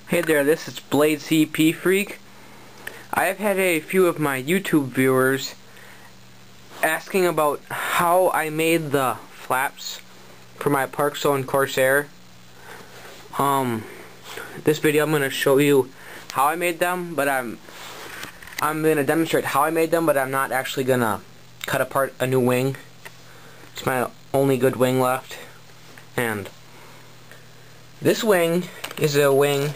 Hey there, this is Blade CP Freak. I have had a few of my YouTube viewers asking about how I made the flaps for my Park Zone Corsair. This video I'm going to show you how I made them, but I'm going to demonstrate how I made them, but I'm not actually going to cut apart a new wing. It's my only good wing left. And this wing is a wing.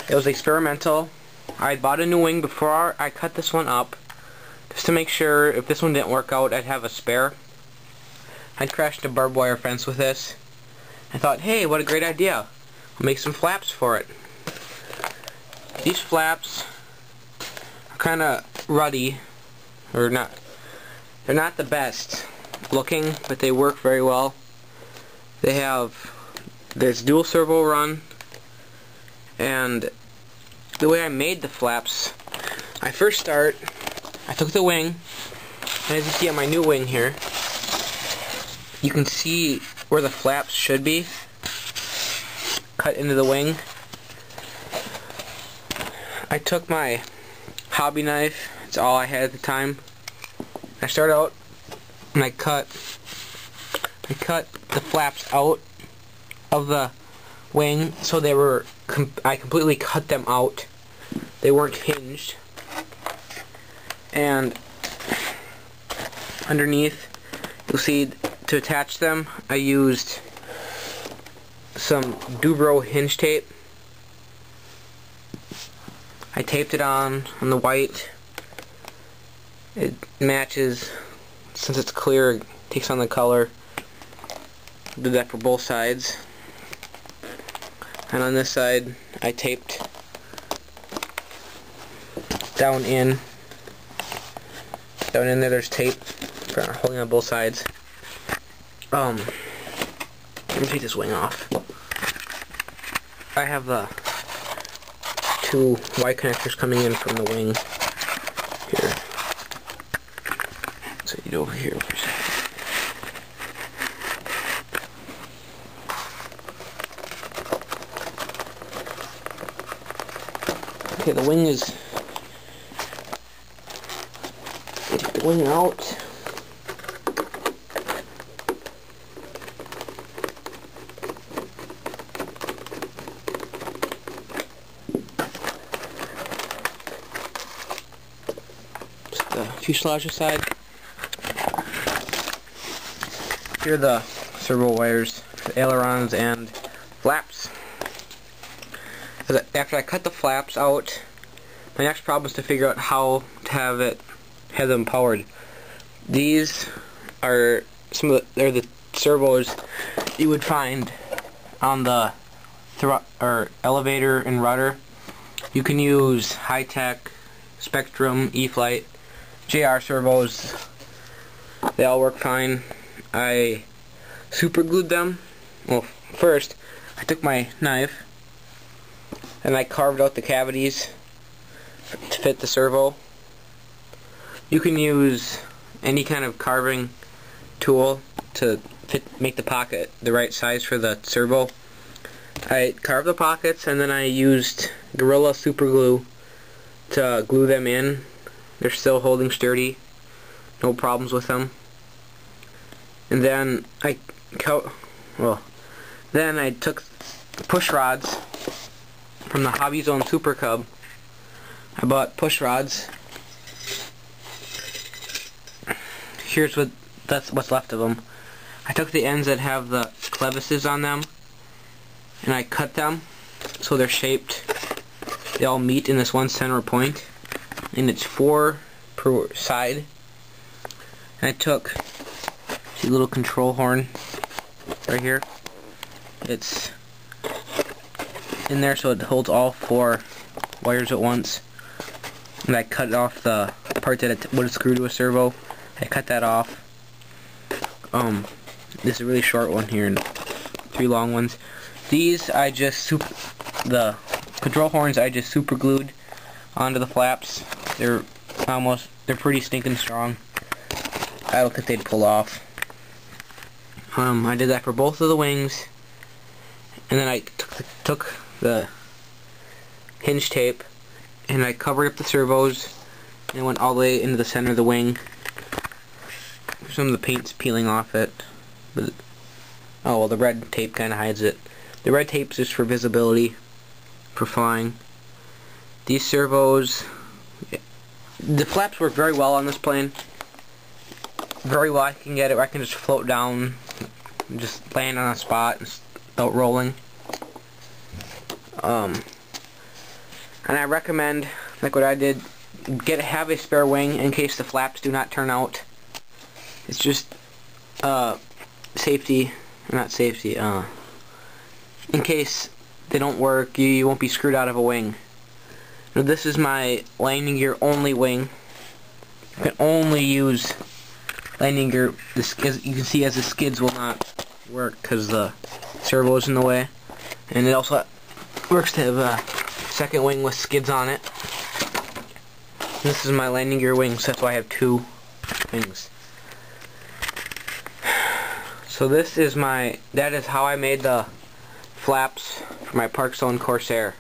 It was experimental. I bought a new wing before I cut this one up, just to make sure if this one didn't work out, I'd have a spare. I crashed a barbed wire fence with this. I thought, hey, what a great idea. I'll make some flaps for it. These flaps are kind of ruddy, or not. They're not the best looking, but they work very well. They have this dual servo run, and the way I made the flaps, I took the wing, and as you see on my new wing here, you can see where the flaps should be cut into the wing. I took my hobby knife, it's all I had at the time. I started out and I cut the flaps out of the wing, so they were I completely cut them out. They weren't hinged. And underneath, you'll see, to attach them, I used some Dubro hinge tape. I taped it on the white. It matches, since it's clear, it takes on the color. Did that for both sides. And on this side, I taped down in there. There's tape holding on both sides. Let me take this wing off. I have the two white connectors coming in from the wing here. So you over here for a second. Okay, the wing is. Take the wing out. Just the fuselage aside. Here are the servo wires, the ailerons and flaps. After I cut the flaps out, my next problem is to figure out how to have them powered. These are they're the servos you would find on the elevator and rudder. You can use High-Tech, Spectrum, E-Flight, JR servos. They all work fine. I super glued them. Well, first I took my knife and I carved out the cavities to fit the servo. You can use any kind of carving tool to make the pocket the right size for the servo. I carved the pockets and then I used Gorilla Super Glue to glue them in. They're still holding sturdy, no problems with them. And then I took push rods from the Hobby Zone Super Cub. I bought push rods. Here's what's left of them. I took the ends that have the clevises on them and I cut them so they're shaped. They all meet in this one center point, and it's 4 per side. And I took the little control horn right here. It's in there so it holds all 4 wires at once. And I cut off the part that it would screw to a servo. I cut that off. This is a really short one here and 3 long ones. These the control horns I just super glued onto the flaps. They're pretty stinking strong. I don't think they'd pull off. I did that for both of the wings, and then I took the hinge tape, and I covered up the servos and went all the way into the center of the wing. Some of the paint's peeling off it, but oh well, the red tape kind of hides it. The red tape's just for visibility, for flying. These servos, the flaps work very well on this plane. Very well. I can get it where I can just float down, just land on a spot without rolling. And I recommend, like what I did, have a spare wing in case the flaps do not turn out. It's just safety, not safety. In case they don't work, you won't be screwed out of a wing. Now this is my landing gear only wing. You can only use landing gear. As you can see, as the skids will not work because the servo is in the way, and it also works to have a second wing with skids on it. This is my landing gear wing, so that's why I have two wings. So that is how I made the flaps for my Park Zone Corsair.